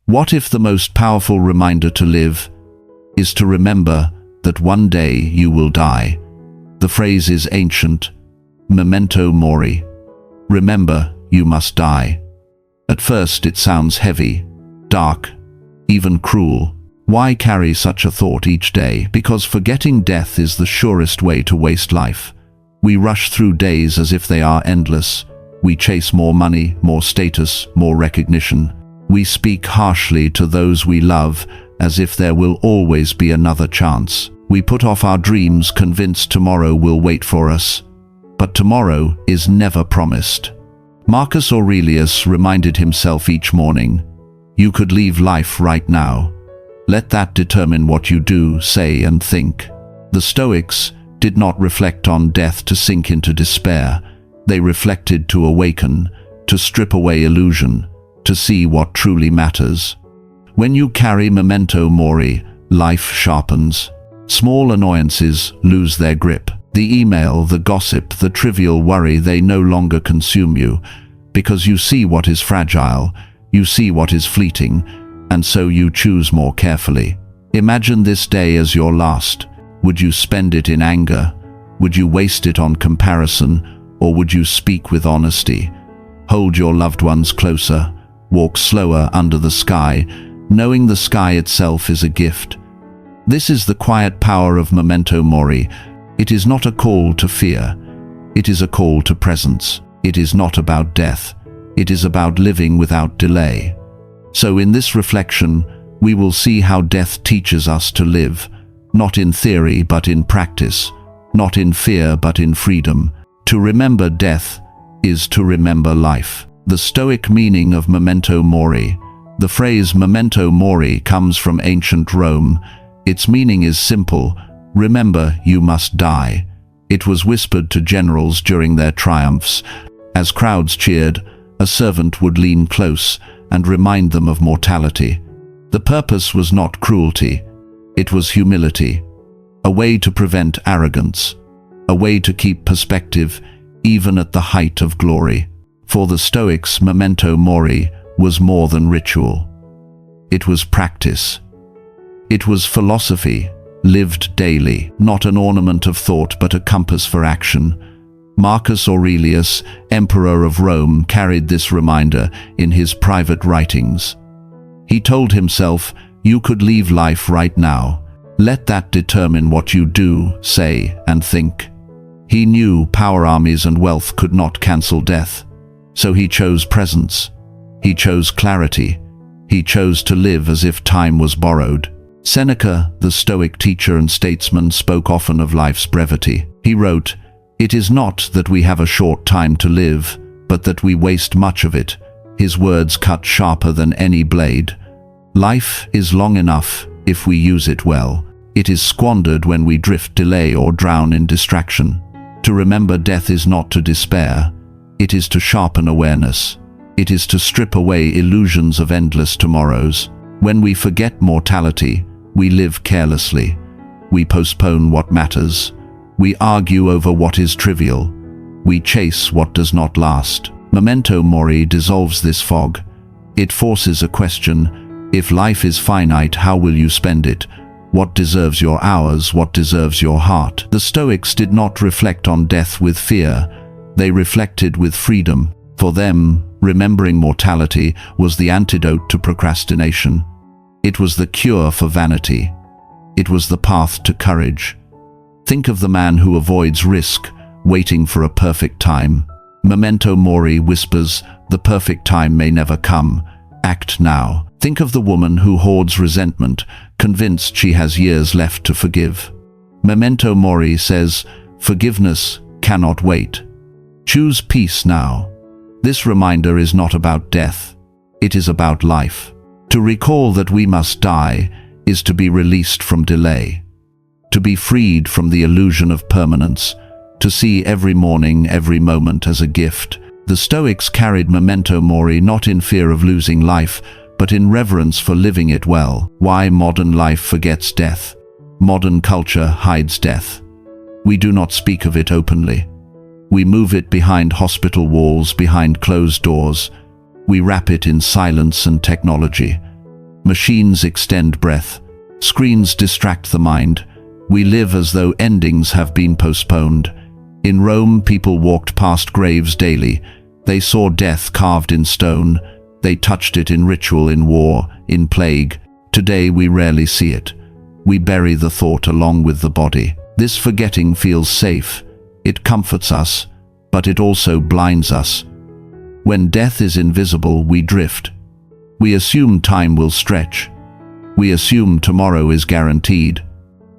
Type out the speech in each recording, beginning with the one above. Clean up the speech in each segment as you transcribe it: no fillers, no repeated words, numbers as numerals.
What if the most powerful reminder to live is to remember that one day you will die? The phrase is ancient, Memento Mori. Remember, you must die. At first it sounds heavy, dark, even cruel. Why carry such a thought each day? Because forgetting death is the surest way to waste life. We rush through days as if they are endless. We chase more money, more status, more recognition. We speak harshly to those we love as if there will always be another chance. We put off our dreams convinced tomorrow will wait for us. But tomorrow is never promised. Marcus Aurelius reminded himself each morning, "You could leave life right now. Let that determine what you do, say, and think." The Stoics did not reflect on death to sink into despair. They reflected to awaken, to strip away illusion, to see what truly matters. When you carry Memento Mori, life sharpens. Small annoyances lose their grip. The email, the gossip, the trivial worry, they no longer consume you, because you see what is fragile, you see what is fleeting, and so you choose more carefully. Imagine this day as your last. Would you spend it in anger? Would you waste it on comparison? Or would you speak with honesty? Hold your loved ones closer. Walk slower under the sky, knowing the sky itself is a gift. This is the quiet power of Memento Mori. It is not a call to fear. It is a call to presence. It is not about death. It is about living without delay. So in this reflection, we will see how death teaches us to live, not in theory but in practice, not in fear but in freedom. To remember death is to remember life. The Stoic meaning of Memento Mori. The phrase Memento Mori comes from ancient Rome. Its meaning is simple: remember, you must die. It was whispered to generals during their triumphs. As crowds cheered, a servant would lean close and remind them of mortality. The purpose was not cruelty, it was humility. A way to prevent arrogance, a way to keep perspective even at the height of glory. For the Stoics, Memento Mori was more than ritual. It was practice. It was philosophy, lived daily, not an ornament of thought but a compass for action. Marcus Aurelius, Emperor of Rome, carried this reminder in his private writings. He told himself, "You could leave life right now. Let that determine what you do, say, and think." He knew power, armies, and wealth could not cancel death. So he chose presence. He chose clarity. He chose to live as if time was borrowed. Seneca, the Stoic teacher and statesman, spoke often of life's brevity. He wrote, "It is not that we have a short time to live, but that we waste much of it." His words cut sharper than any blade. Life is long enough if we use it well. It is squandered when we drift, delay, or drown in distraction. To remember death is not to despair. It is to sharpen awareness. It is to strip away illusions of endless tomorrows. When we forget mortality, we live carelessly. We postpone what matters. We argue over what is trivial. We chase what does not last. Memento Mori dissolves this fog. It forces a question: if life is finite, how will you spend it? What deserves your hours? What deserves your heart? The Stoics did not reflect on death with fear. They reflected with freedom. For them, remembering mortality was the antidote to procrastination. It was the cure for vanity. It was the path to courage. Think of the man who avoids risk, waiting for a perfect time. Memento Mori whispers, the perfect time may never come. Act now. Think of the woman who hoards resentment, convinced she has years left to forgive. Memento Mori says, forgiveness cannot wait. Choose peace now. This reminder is not about death. It is about life. To recall that we must die is to be released from delay, to be freed from the illusion of permanence, to see every morning, every moment as a gift. The Stoics carried Memento Mori not in fear of losing life, but in reverence for living it well. Why modern life forgets death? Modern culture hides death. We do not speak of it openly. We move it behind hospital walls, behind closed doors. We wrap it in silence and technology. Machines extend breath. Screens distract the mind. We live as though endings have been postponed. In Rome, people walked past graves daily. They saw death carved in stone. They touched it in ritual, in war, in plague. Today we rarely see it. We bury the thought along with the body. This forgetting feels safe. It comforts us, but it also blinds us. When death is invisible, we drift. We assume time will stretch. We assume tomorrow is guaranteed.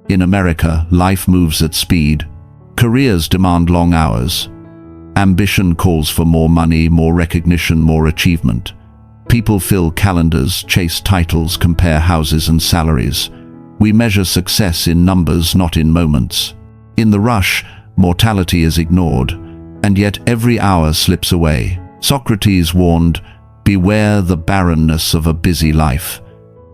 In America, life moves at speed. Careers demand long hours. Ambition calls for more money, more recognition, more achievement. People fill calendars, chase titles, compare houses and salaries. We measure success in numbers, not in moments. In the rush, mortality is ignored, and yet every hour slips away. Socrates warned, "Beware the barrenness of a busy life."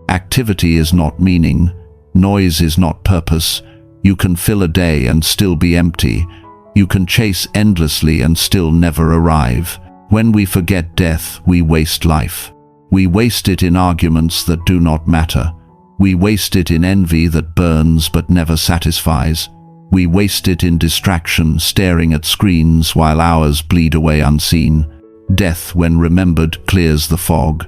Activity is not meaning. Noise is not purpose. You can fill a day and still be empty. You can chase endlessly and still never arrive. When we forget death, we waste life. We waste it in arguments that do not matter. We waste it in envy that burns but never satisfies. We waste it in distraction, staring at screens while hours bleed away unseen. Death, when remembered, clears the fog.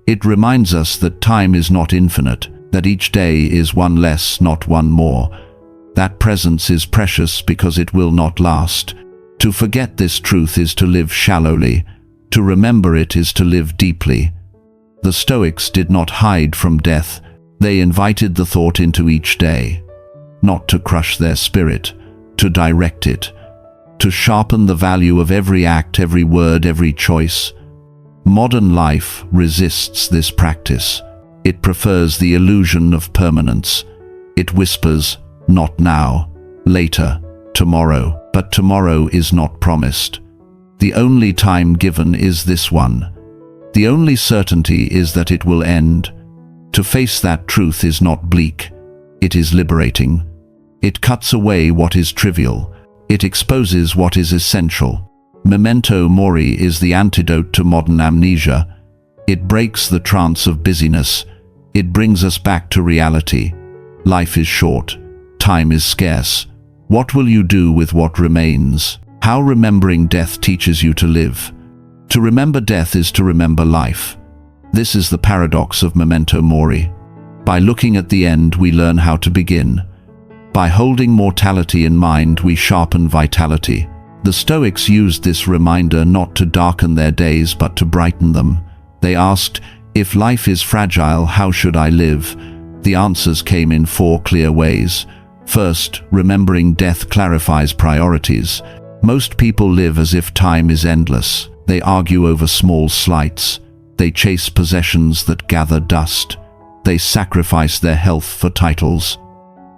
It reminds us that time is not infinite, that each day is one less, not one more. That presence is precious because it will not last. To forget this truth is to live shallowly. To remember it is to live deeply. The Stoics did not hide from death. They invited the thought into each day, not to crush their spirit, to direct it, to sharpen the value of every act, every word, every choice. Modern life resists this practice. It prefers the illusion of permanence. It whispers, "Not now, later, tomorrow." But tomorrow is not promised. The only time given is this one. The only certainty is that it will end. To face that truth is not bleak. It is liberating. It cuts away what is trivial. It exposes what is essential. Memento Mori is the antidote to modern amnesia. It breaks the trance of busyness. It brings us back to reality. Life is short. Time is scarce. What will you do with what remains? How remembering death teaches you to live. To remember death is to remember life. This is the paradox of Memento Mori. By looking at the end, we learn how to begin. By holding mortality in mind, we sharpen vitality. The Stoics used this reminder not to darken their days but to brighten them. They asked, "If life is fragile, how should I live?" The answers came in 4 clear ways. First, remembering death clarifies priorities. Most people live as if time is endless. They argue over small slights. They chase possessions that gather dust. They sacrifice their health for titles.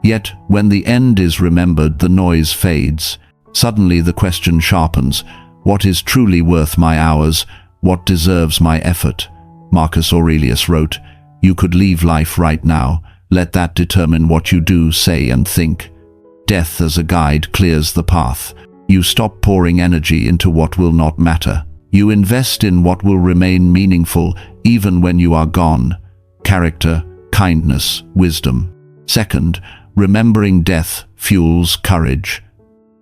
Yet, when the end is remembered, the noise fades. Suddenly the question sharpens, what is truly worth my hours? What deserves my effort? Marcus Aurelius wrote, "You could leave life right now. Let that determine what you do, say, and think." Death as a guide clears the path. You stop pouring energy into what will not matter. You invest in what will remain meaningful even when you are gone. Character, kindness, wisdom. Second, remembering death fuels courage.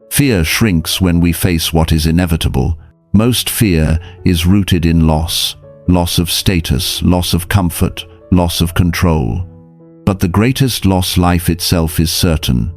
Fear shrinks when we face what is inevitable. Most fear is rooted in loss. Loss of status, loss of comfort, loss of control. But the greatest loss, life itself, is certain.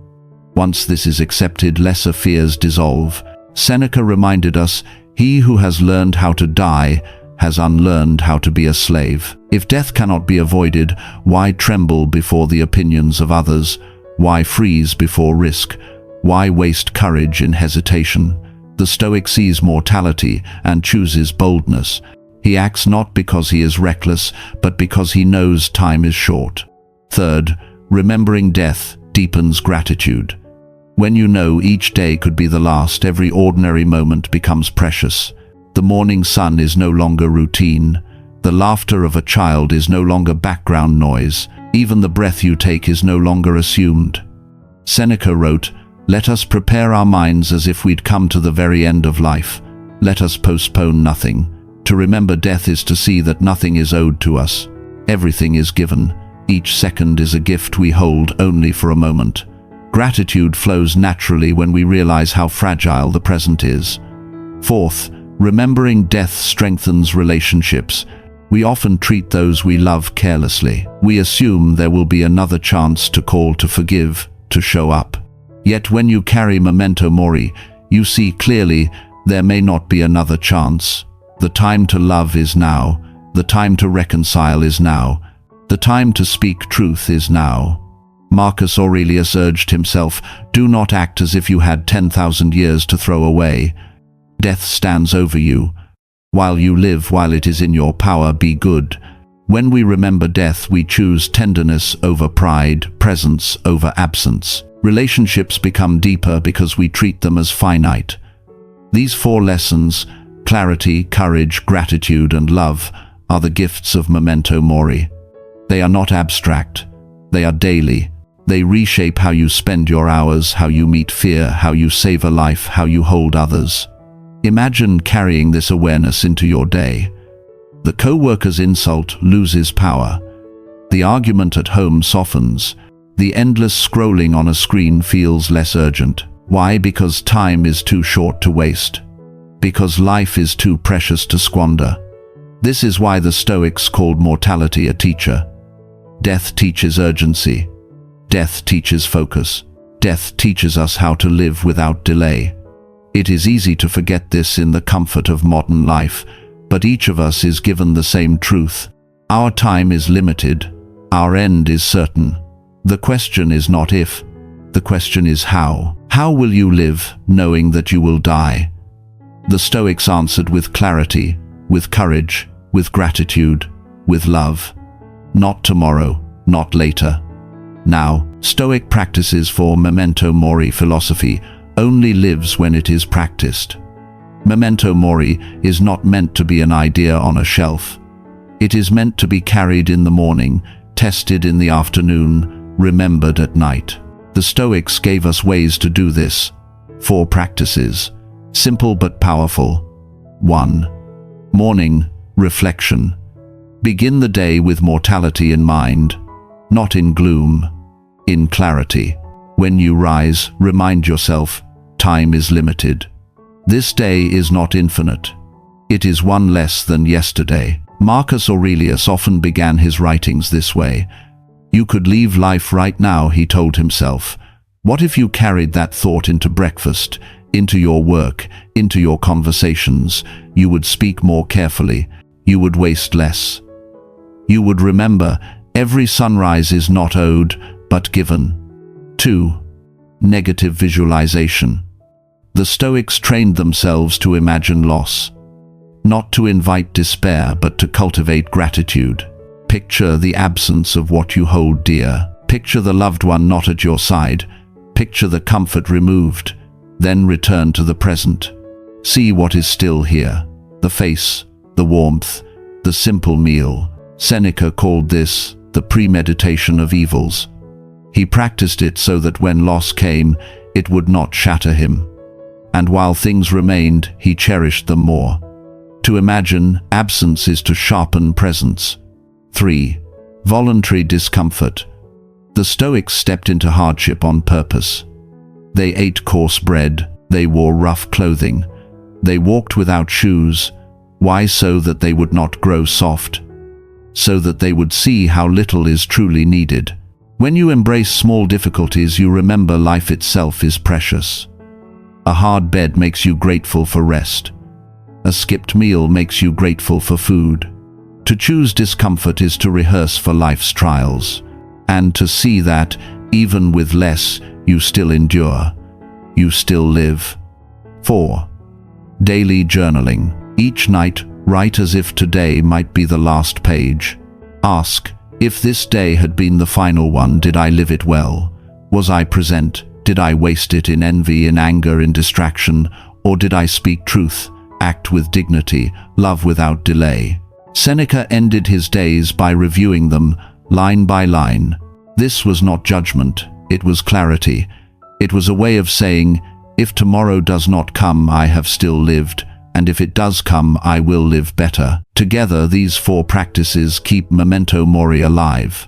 Once this is accepted, lesser fears dissolve. Seneca reminded us, "He who has learned how to die has unlearned how to be a slave." If death cannot be avoided, why tremble before the opinions of others? Why freeze before risk? Why waste courage in hesitation? The Stoic sees mortality and chooses boldness. He acts not because he is reckless, but because he knows time is short. Third, remembering death deepens gratitude. When you know each day could be the last, every ordinary moment becomes precious. The morning sun is no longer routine. The laughter of a child is no longer background noise. Even the breath you take is no longer assumed. Seneca wrote, "Let us prepare our minds as if we'd come to the very end of life. Let us postpone nothing." To remember death is to see that nothing is owed to us. Everything is given. Each second is a gift we hold only for a moment. Gratitude flows naturally when we realize how fragile the present is. Fourth, remembering death strengthens relationships. We often treat those we love carelessly. We assume there will be another chance to call, to forgive, to show up. Yet when you carry Memento Mori, you see clearly there may not be another chance. The time to love is now. The time to reconcile is now. The time to speak truth is now. Marcus Aurelius urged himself, "Do not act as if you had 10,000 years to throw away. Death stands over you. While you live, while it is in your power, be good." When we remember death, we choose tenderness over pride, presence over absence. Relationships become deeper because we treat them as finite. These 4 lessons, clarity, courage, gratitude, and love, are the gifts of Memento Mori. They are not abstract. They are daily. They reshape how you spend your hours, how you meet fear, how you save a life, how you hold others. Imagine carrying this awareness into your day. The co-worker's insult loses power. The argument at home softens. The endless scrolling on a screen feels less urgent. Why? Because time is too short to waste. Because life is too precious to squander. This is why the Stoics called mortality a teacher. Death teaches urgency. Death teaches focus. Death teaches us how to live without delay. It is easy to forget this in the comfort of modern life, but each of us is given the same truth. Our time is limited. Our end is certain. The question is not if. The question is how. How will you live, knowing that you will die? The Stoics answered with clarity, with courage, with gratitude, with love. Not tomorrow, not later. Now, Stoic practices for Memento Mori philosophy only lives when it is practiced. Memento Mori is not meant to be an idea on a shelf. It is meant to be carried in the morning, tested in the afternoon, remembered at night. The Stoics gave us ways to do this. 4 practices, simple but powerful. 1. Morning reflection. Begin the day with mortality in mind, not in gloom, in clarity. When you rise, remind yourself, time is limited. This day is not infinite. It is one less than yesterday. Marcus Aurelius often began his writings this way. You could leave life right now, he told himself. What if you carried that thought into breakfast, into your work, into your conversations? You would speak more carefully. You would waste less. You would remember, every sunrise is not owed, but given. 2. Negative visualization. The Stoics trained themselves to imagine loss. Not to invite despair, but to cultivate gratitude. Picture the absence of what you hold dear. Picture the loved one not at your side. Picture the comfort removed. Then return to the present. See what is still here. The face, the warmth, the simple meal. Seneca called this the premeditation of evils. He practiced it so that when loss came, it would not shatter him. And while things remained, he cherished them more. To imagine absence is to sharpen presence. 3. Voluntary discomfort. The Stoics stepped into hardship on purpose. They ate coarse bread, they wore rough clothing, they walked without shoes. Why? So that they would not grow soft. So that they would see how little is truly needed. When you embrace small difficulties, you remember life itself is precious. A hard bed makes you grateful for rest. A skipped meal makes you grateful for food. To choose discomfort is to rehearse for life's trials, and to see that, even with less, you still endure. You still live. 4. Daily journaling. Each night, write as if today might be the last page. Ask, if this day had been the final one, did I live it well? Was I present? Did I waste it in envy, in anger, in distraction? Or did I speak truth, act with dignity, love without delay? Seneca ended his days by reviewing them, line by line. This was not judgment, it was clarity. It was a way of saying, if tomorrow does not come, I have still lived, and if it does come, I will live better. Together, these four practices keep Memento Mori alive.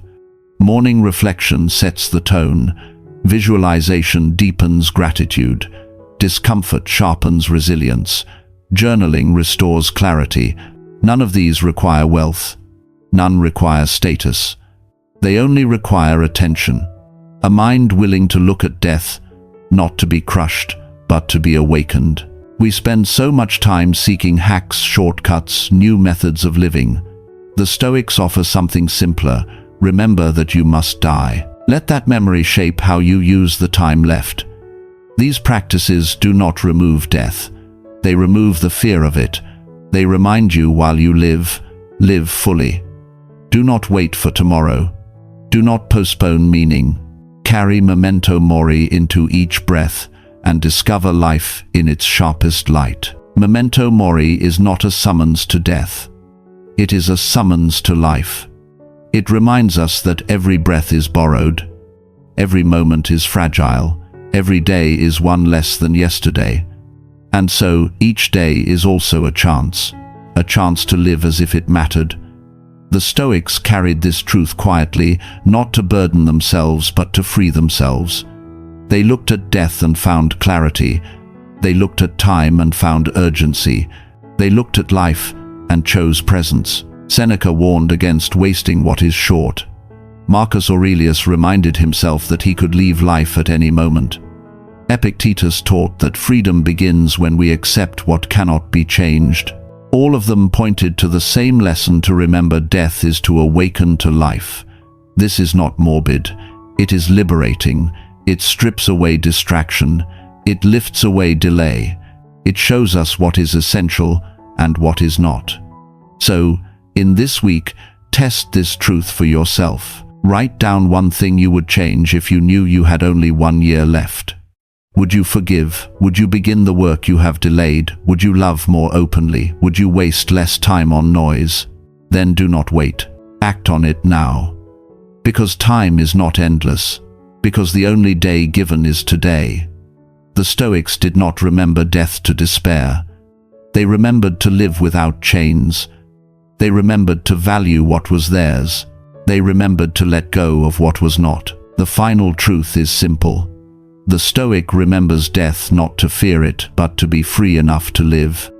Morning reflection sets the tone. Visualization deepens gratitude. Discomfort sharpens resilience. Journaling restores clarity. None of these require wealth. None require status. They only require attention. A mind willing to look at death, not to be crushed, but to be awakened. We spend so much time seeking hacks, shortcuts, new methods of living. The Stoics offer something simpler. Remember that you must die. Let that memory shape how you use the time left. These practices do not remove death. They remove the fear of it. They remind you while you live, live fully. Do not wait for tomorrow. Do not postpone meaning. Carry Memento Mori into each breath and discover life in its sharpest light. Memento Mori is not a summons to death. It is a summons to life. It reminds us that every breath is borrowed, every moment is fragile, every day is one less than yesterday. And so, each day is also a chance to live as if it mattered. The Stoics carried this truth quietly, not to burden themselves but to free themselves. They looked at death and found clarity. They looked at time and found urgency. They looked at life and chose presence. Seneca warned against wasting what is short. Marcus Aurelius reminded himself that he could leave life at any moment. Epictetus taught that freedom begins when we accept what cannot be changed. All of them pointed to the same lesson: to remember death is to awaken to life. This is not morbid. It is liberating. It strips away distraction. It lifts away delay. It shows us what is essential and what is not. So, in this week, test this truth for yourself. Write down one thing you would change if you knew you had only 1 year left. Would you forgive? Would you begin the work you have delayed? Would you love more openly? Would you waste less time on noise? Then do not wait. Act on it now. Because time is not endless. Because the only day given is today. The Stoics did not remember death to despair. They remembered to live without chains. They remembered to value what was theirs. They remembered to let go of what was not. The final truth is simple. The Stoic remembers death not to fear it, but to be free enough to live.